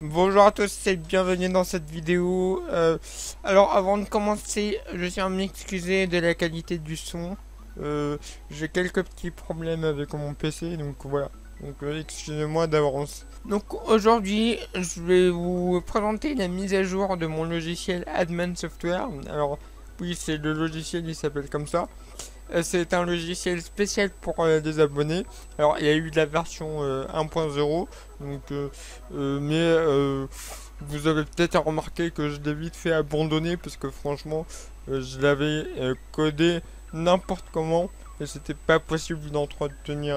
Bonjour à tous et bienvenue dans cette vidéo. Alors avant de commencer, je tiens à m'excuser de la qualité du son. J'ai quelques petits problèmes avec mon PC, donc voilà. Donc excusez-moi d'avance. Donc aujourd'hui, je vais vous présenter la mise à jour de mon logiciel Admin Software. Alors oui, c'est le logiciel, il s'appelle comme ça. C'est un logiciel spécial pour les abonnés. Alors, il y a eu la version 1.0, donc, vous avez peut-être remarqué que je l'ai vite fait abandonner parce que franchement, je l'avais codé n'importe comment et c'était pas possible d'entretenir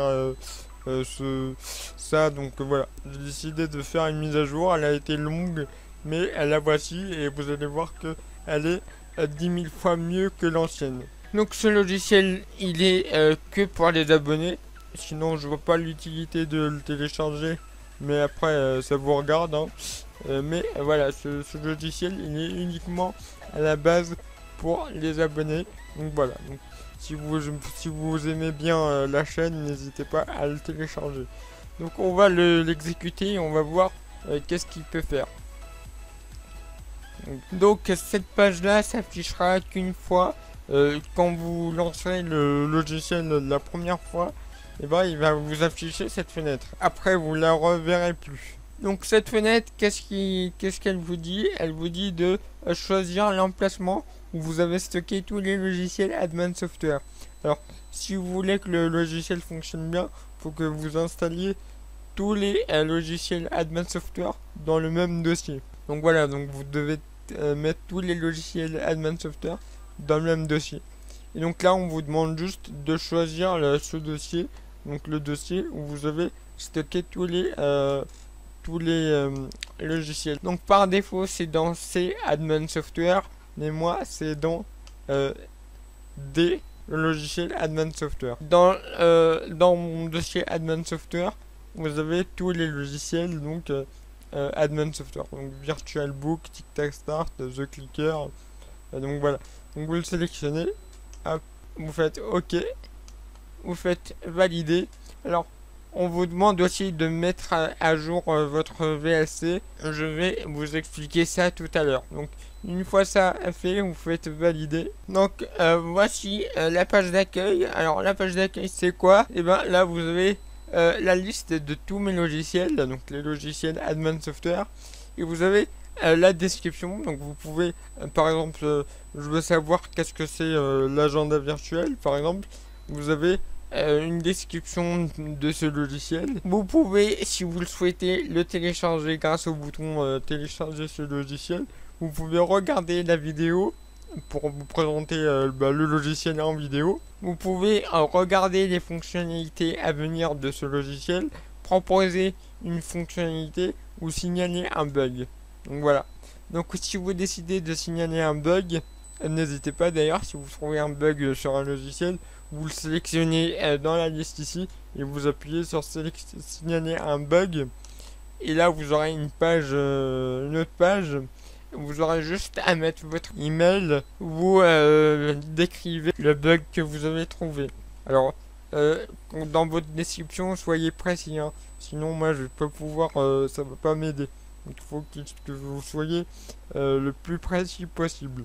ça. Donc voilà, j'ai décidé de faire une mise à jour. Elle a été longue, mais la voici et vous allez voir que elle est 10 000 fois mieux que l'ancienne. Donc ce logiciel, il est que pour les abonnés. Sinon, je vois pas l'utilité de le télécharger. Mais après, ça vous regarde, hein. Mais voilà, ce logiciel, il est uniquement à la base pour les abonnés. Donc voilà. Donc, si vous aimez bien la chaîne, n'hésitez pas à le télécharger. Donc on va l'exécuter et on va voir qu'est-ce qu'il peut faire. Donc cette page-là s'affichera qu'une fois. Quand vous lancerez le logiciel la première fois, et ben, il va vous afficher cette fenêtre. Après, vous la reverrez plus. Donc cette fenêtre, qu'est-ce qu'elle vous dit? Elle vous dit de choisir l'emplacement où vous avez stocké tous les logiciels Admin Software. Alors, si vous voulez que le logiciel fonctionne bien, il faut que vous installiez tous les logiciels Admin Software dans le même dossier. Donc voilà, donc vous devez mettre tous les logiciels Admin Software dans le même dossier. Et donc là, on vous demande juste de choisir ce dossier, donc le dossier où vous avez stocké tous les logiciels. Donc par défaut, c'est dans C Admin Software, mais moi, c'est dans D, le logiciel Admin Software. Dans mon dossier Admin Software, vous avez tous les logiciels, donc Admin Software, donc VirtualBook, TicTacStart, The Clicker, donc voilà. Donc vous le sélectionnez, hop, vous faites OK, vous faites valider. Alors, on vous demande aussi de mettre à jour votre VLC. Je vais vous expliquer ça tout à l'heure. Donc, une fois ça fait, vous faites valider. Donc, voici la page d'accueil. Alors, la page d'accueil, c'est quoi? Et bien, là, vous avez la liste de tous mes logiciels, donc les logiciels Admin Software. Et vous avez la description. Donc, vous pouvez, par exemple, je veux savoir qu'est-ce que c'est l'agenda virtuel, par exemple. Vous avez une description de ce logiciel. Vous pouvez, si vous le souhaitez, le télécharger grâce au bouton télécharger ce logiciel. Vous pouvez regarder la vidéo pour vous présenter le logiciel en vidéo. Vous pouvez regarder les fonctionnalités à venir de ce logiciel, proposer une fonctionnalité ou signaler un bug. Donc voilà. Donc si vous décidez de signaler un bug, n'hésitez pas d'ailleurs, si vous trouvez un bug sur un logiciel, vous le sélectionnez dans la liste ici et vous appuyez sur signaler un bug. Et là vous aurez une page, une autre page. Vous aurez juste à mettre votre email. Vous décrivez le bug que vous avez trouvé. Alors dans votre description, soyez précis, hein. Sinon moi je vais pas pouvoir, ça va pas m'aider. Donc il faut que vous soyez le plus précis possible.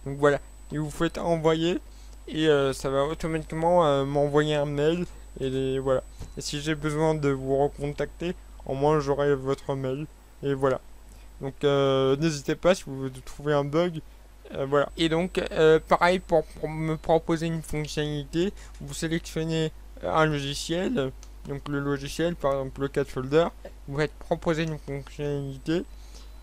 Donc voilà, et vous faites envoyer et ça va automatiquement m'envoyer un mail et voilà. Et si j'ai besoin de vous recontacter, au moins j'aurai votre mail et voilà. Donc n'hésitez pas si vous trouvez un bug. Voilà. Et donc pareil pour me proposer une fonctionnalité, vous sélectionnez un logiciel, donc le logiciel par exemple le cat folder, vous faites proposer une fonctionnalité,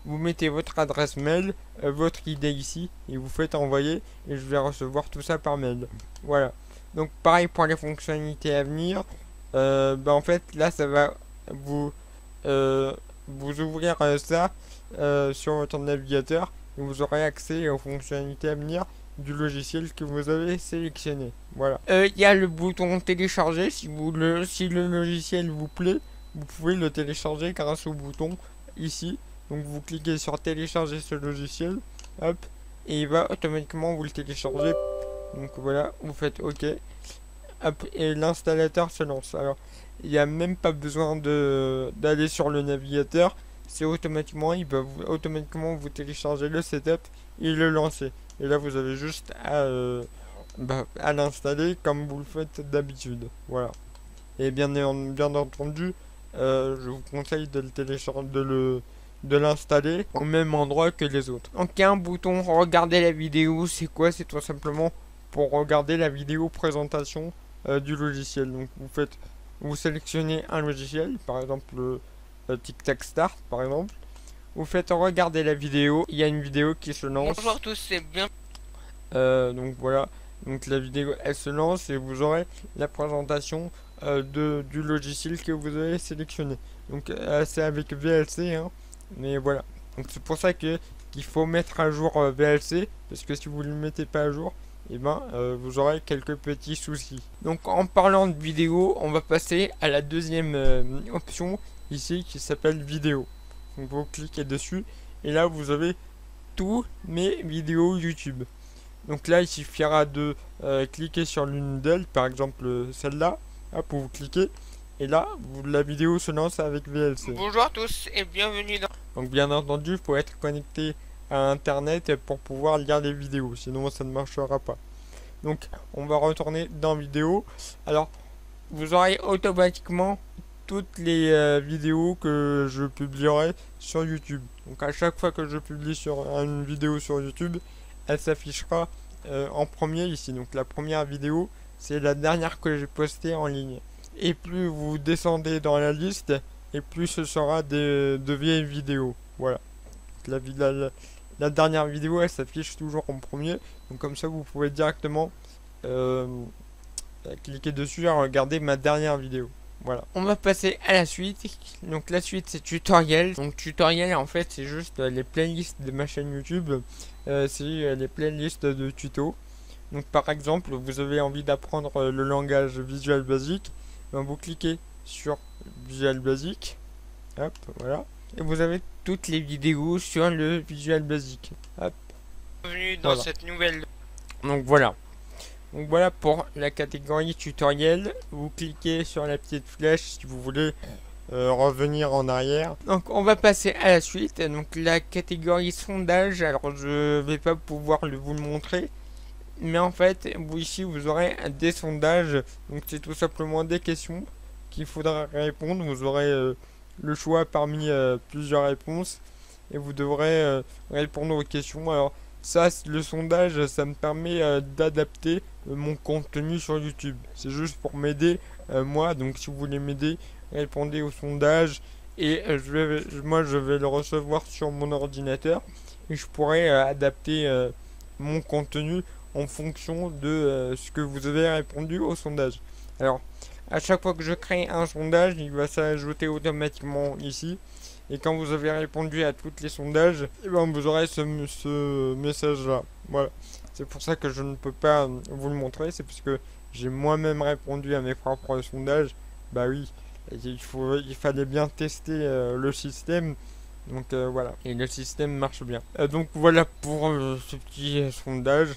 vous mettez votre adresse mail, votre ID ici, et vous faites envoyer, et je vais recevoir tout ça par mail. Voilà. Donc pareil pour les fonctionnalités à venir, en fait là ça va vous, vous ouvrir ça sur votre navigateur, et vous aurez accès aux fonctionnalités à venir du logiciel que vous avez sélectionné. Voilà. Il y a le bouton télécharger, si le logiciel vous plaît, vous pouvez le télécharger grâce au bouton ici. Donc vous cliquez sur télécharger ce logiciel, hop, et il va automatiquement vous le télécharger. Donc voilà, vous faites OK, hop, et l'installateur se lance. Alors, il n'y a même pas besoin d'aller sur le navigateur. c'est automatiquement, il va automatiquement vous télécharger le setup et le lancer. Et là, vous avez juste à l'installer comme vous le faites d'habitude. Voilà. Et bien entendu, je vous conseille de le télécharger, de l'installer au même endroit que les autres. Donc il y a un bouton regarder la vidéo, c'est quoi? C'est tout simplement pour regarder la vidéo présentation du logiciel. Donc vous sélectionnez un logiciel, par exemple TikTok Start par exemple. Vous faites regarder la vidéo, il y a une vidéo qui se lance. Bonjour à tous, c'est bien. Donc voilà, donc la vidéo elle se lance et vous aurez la présentation du logiciel que vous avez sélectionné. Donc c'est avec VLC, hein, mais voilà. Donc c'est pour ça qu'il faut mettre à jour VLC, parce que si vous ne le mettez pas à jour, et ben vous aurez quelques petits soucis. Donc en parlant de vidéo, on va passer à la deuxième option ici qui s'appelle vidéo. Donc vous cliquez dessus et là vous avez tous mes vidéos YouTube. Donc là il suffira de cliquer sur l'une d'elles, par exemple celle-là, hop, vous cliquez et là la vidéo se lance avec VLC. Bonjour à tous et bienvenue dans... Donc bien entendu il faut être connecté à internet pour pouvoir lire les vidéos, sinon ça ne marchera pas. Donc on va retourner dans vidéo. Alors vous aurez automatiquement toutes les vidéos que je publierai sur YouTube. Donc à chaque fois que je publie sur une vidéo sur YouTube, elle s'affichera en premier ici. Donc la première vidéo, c'est la dernière que j'ai postée en ligne. Et plus vous descendez dans la liste, et plus ce sera de vieilles vidéos. Voilà. La dernière vidéo, elle s'affiche toujours en premier. Donc comme ça, vous pouvez directement cliquer dessus et regarder ma dernière vidéo. Voilà. On va passer à la suite. Donc la suite c'est tutoriel. Donc tutoriel en fait c'est juste les playlists de ma chaîne YouTube. C'est les playlists de tutos. Donc par exemple vous avez envie d'apprendre le langage Visual Basic. Ben, vous cliquez sur Visual Basic. Hop, voilà. Et vous avez toutes les vidéos sur le Visual Basic. Hop. Bienvenue dans cette nouvelle... Donc voilà. Donc voilà pour la catégorie tutoriel. Vous cliquez sur la petite flèche si vous voulez revenir en arrière. Donc on va passer à la suite. Donc la catégorie sondage. Alors je vais pas pouvoir vous le montrer. Mais en fait, vous ici vous aurez des sondages. Donc c'est tout simplement des questions qu'il faudra répondre. Vous aurez le choix parmi plusieurs réponses. Et vous devrez répondre aux questions. Alors ça, le sondage, ça me permet d'adapter mon contenu sur YouTube. C'est juste pour m'aider, moi. Donc si vous voulez m'aider, répondez au sondage. Et moi, je vais le recevoir sur mon ordinateur. Et je pourrai adapter mon contenu en fonction de ce que vous avez répondu au sondage. Alors, à chaque fois que je crée un sondage, il va s'ajouter automatiquement ici. Et quand vous avez répondu à tous les sondages, et ben vous aurez ce message-là. Voilà. C'est pour ça que je ne peux pas vous le montrer. C'est parce que j'ai moi-même répondu à mes propres sondages. Bah oui, il fallait bien tester le système. Donc voilà. Et le système marche bien. Donc voilà pour ce petit sondage.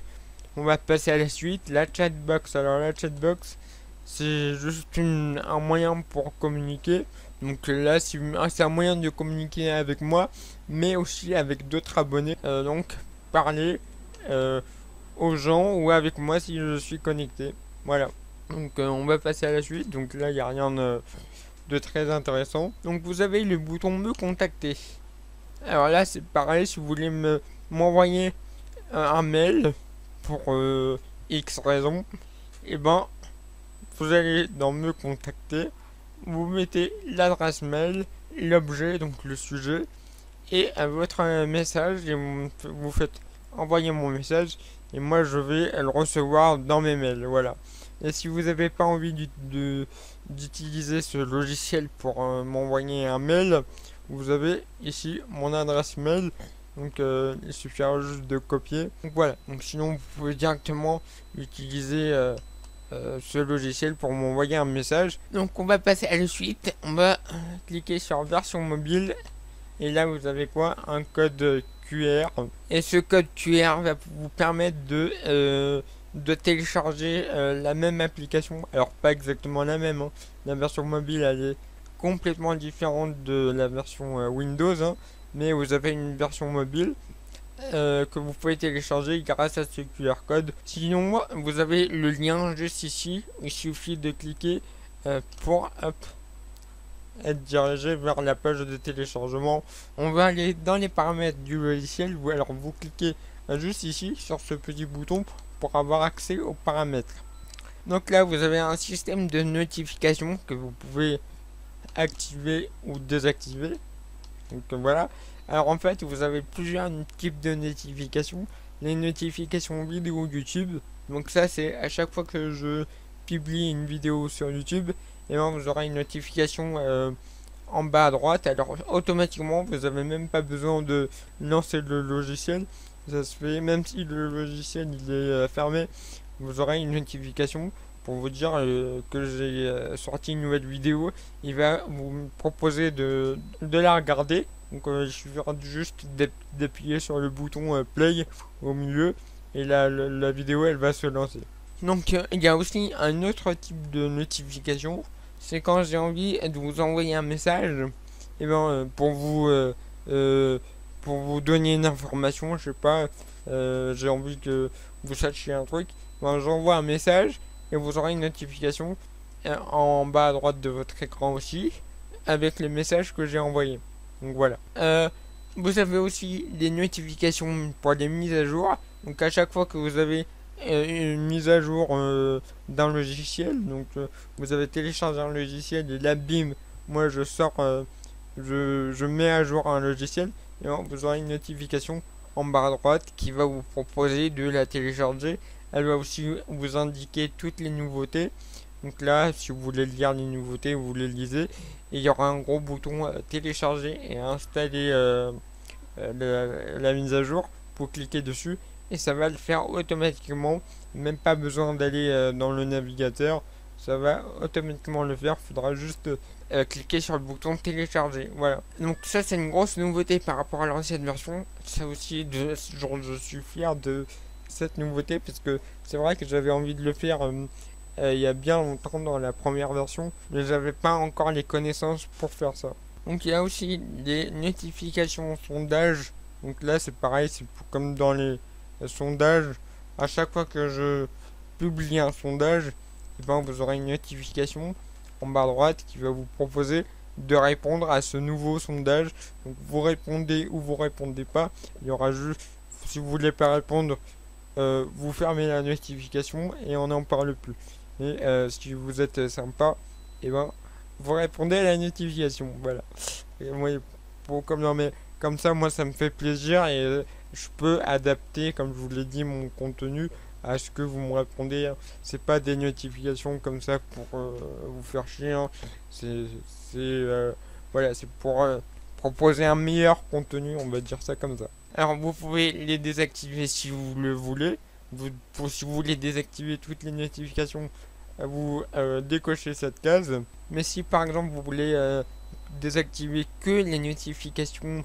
On va passer à la suite. La chatbox. Alors la chatbox, c'est juste un moyen pour communiquer. Donc là, c'est un moyen de communiquer avec moi, mais aussi avec d'autres abonnés. Donc parler aux gens ou avec moi si je suis connecté. Voilà. Donc on va passer à la suite. Donc là, il n'y a rien de très intéressant. Donc vous avez le bouton me contacter. Alors là, c'est pareil. Si vous voulez m'envoyer un mail pour X raison, et ben vous allez dans me contacter. Vous mettez l'adresse mail, l'objet, donc le sujet, et votre message, et vous faites envoyer mon message, et moi je vais le recevoir dans mes mails, voilà. Et si vous n'avez pas envie d'utiliser ce logiciel pour m'envoyer un mail, vous avez ici mon adresse mail, donc il suffira juste de copier. Donc voilà, donc sinon vous pouvez directement utiliser ce logiciel pour m'envoyer un message. Donc on va passer à la suite. On va cliquer sur version mobile. Et là vous avez quoi? Un code QR. Et ce code QR va vous permettre de télécharger la même application. Alors pas exactement la même. Hein. La version mobile elle est complètement différente de la version Windows, hein, mais vous avez une version mobile que vous pouvez télécharger grâce à ce QR code. Sinon, vous avez le lien juste ici. Il suffit de cliquer pour être dirigé vers la page de téléchargement. On va aller dans les paramètres du logiciel. Alors vous cliquez juste ici sur ce petit bouton pour avoir accès aux paramètres. Donc là, vous avez un système de notification que vous pouvez activer ou désactiver. Donc voilà. Alors en fait, vous avez plusieurs types de notifications. Les notifications vidéo YouTube. Donc ça, c'est à chaque fois que je publie une vidéo sur YouTube, et bien vous aurez une notification en bas à droite. Alors automatiquement, vous n'avez même pas besoin de lancer le logiciel. Ça se fait même si le logiciel il est fermé. Vous aurez une notification pour vous dire que j'ai sorti une nouvelle vidéo. Il va vous proposer de la regarder. Donc il suffira juste d'appuyer sur le bouton play au milieu et la vidéo elle va se lancer. Donc il y a aussi un autre type de notification, c'est quand j'ai envie de vous envoyer un message, et ben pour vous donner une information, je sais pas, j'ai envie que vous sachiez un truc, ben j'envoie un message et vous aurez une notification en bas à droite de votre écran aussi avec les messages que j'ai envoyés. Donc voilà. Vous avez aussi des notifications pour les mises à jour. Donc à chaque fois que vous avez une mise à jour d'un logiciel, donc vous avez téléchargé un logiciel et là bim, moi je sors, je mets à jour un logiciel, et vous aurez une notification en bas à droite qui va vous proposer de la télécharger. Elle va aussi vous indiquer toutes les nouveautés. Donc là, si vous voulez lire les nouveautés, vous les lisez. Et il y aura un gros bouton télécharger et installer la mise à jour. Pour cliquer dessus et ça va le faire automatiquement. Même pas besoin d'aller dans le navigateur. Ça va automatiquement le faire. Il faudra juste cliquer sur le bouton télécharger. Voilà. Donc ça c'est une grosse nouveauté par rapport à l'ancienne version. Ça aussi, je suis fier de cette nouveauté parce que c'est vrai que j'avais envie de le faire il y a bien longtemps dans la première version, mais j'avais pas encore les connaissances pour faire ça. Donc il y a aussi des notifications sondages. Donc là c'est pareil, c'est comme dans les sondages. À chaque fois que je publie un sondage, et ben vous aurez une notification en bas à droite qui va vous proposer de répondre à ce nouveau sondage. Donc vous répondez ou vous répondez pas. Il y aura juste, si vous voulez pas répondre, vous fermez la notification et on n'en parle plus. Et si vous êtes sympa, et ben vous répondez à la notification. Voilà. Et moi, comme ça, moi ça me fait plaisir et je peux adapter, comme je vous l'ai dit, mon contenu à ce que vous me répondez. C'est pas des notifications comme ça pour vous faire chier. Hein. Voilà, c'est pour proposer un meilleur contenu, on va dire ça comme ça. Alors vous pouvez les désactiver si vous le voulez. Si vous voulez désactiver toutes les notifications, vous décochez cette case. Mais si par exemple vous voulez désactiver que les notifications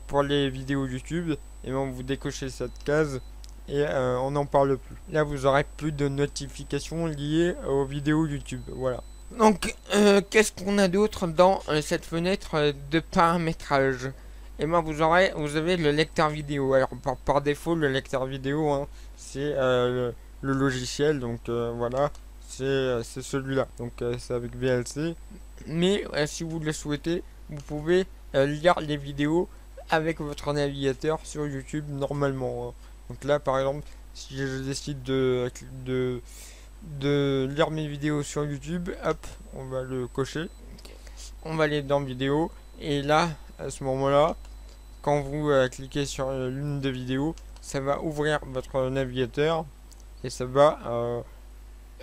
pour les vidéos YouTube, et bien vous décochez cette case et on n'en parle plus. Là vous aurez plus de notifications liées aux vidéos YouTube. Voilà. Donc qu'est-ce qu'on a d'autre dans cette fenêtre de paramétrage? Et ben vous avez le lecteur vidéo. Alors par défaut le lecteur vidéo, hein, c'est le logiciel, donc voilà, c'est celui-là. Donc c'est avec VLC. Mais si vous le souhaitez, vous pouvez lire les vidéos avec votre navigateur sur YouTube normalement. Hein. Donc là par exemple, si je décide de lire mes vidéos sur YouTube, hop, on va le cocher. On va aller dans vidéo et là, à ce moment-là, quand vous cliquez sur l'une des vidéos, ça va ouvrir votre navigateur et ça va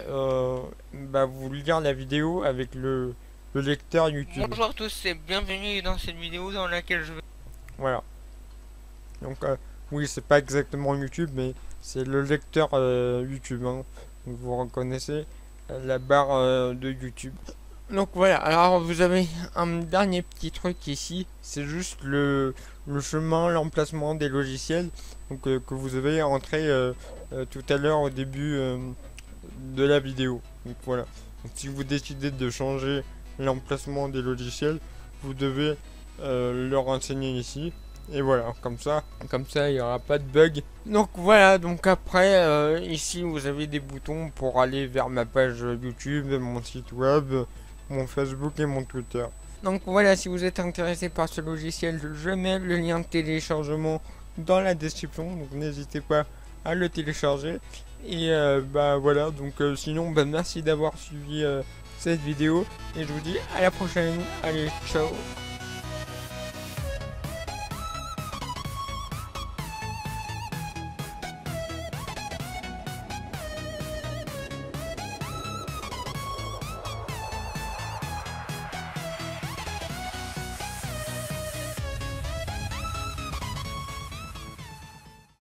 vous lire la vidéo avec le lecteur YouTube. Bonjour à tous et bienvenue dans cette vidéo dans laquelle je vais... Voilà. Donc oui, c'est pas exactement YouTube, mais c'est le lecteur YouTube. Hein. Donc, vous reconnaissez la barre de YouTube. Donc voilà, alors vous avez un dernier petit truc ici, c'est juste le chemin, l'emplacement des logiciels donc, que vous avez entré tout à l'heure au début de la vidéo. Donc voilà, donc, si vous décidez de changer l'emplacement des logiciels, vous devez le renseigner ici. Et voilà, comme ça il n'y aura pas de bug. Donc voilà, donc après ici vous avez des boutons pour aller vers ma page YouTube, mon site web, mon Facebook et mon Twitter. Donc voilà, si vous êtes intéressé par ce logiciel, je mets le lien de téléchargement dans la description, donc n'hésitez pas à le télécharger. Et bah voilà, donc sinon bah merci d'avoir suivi cette vidéo et je vous dis à la prochaine. Allez, ciao.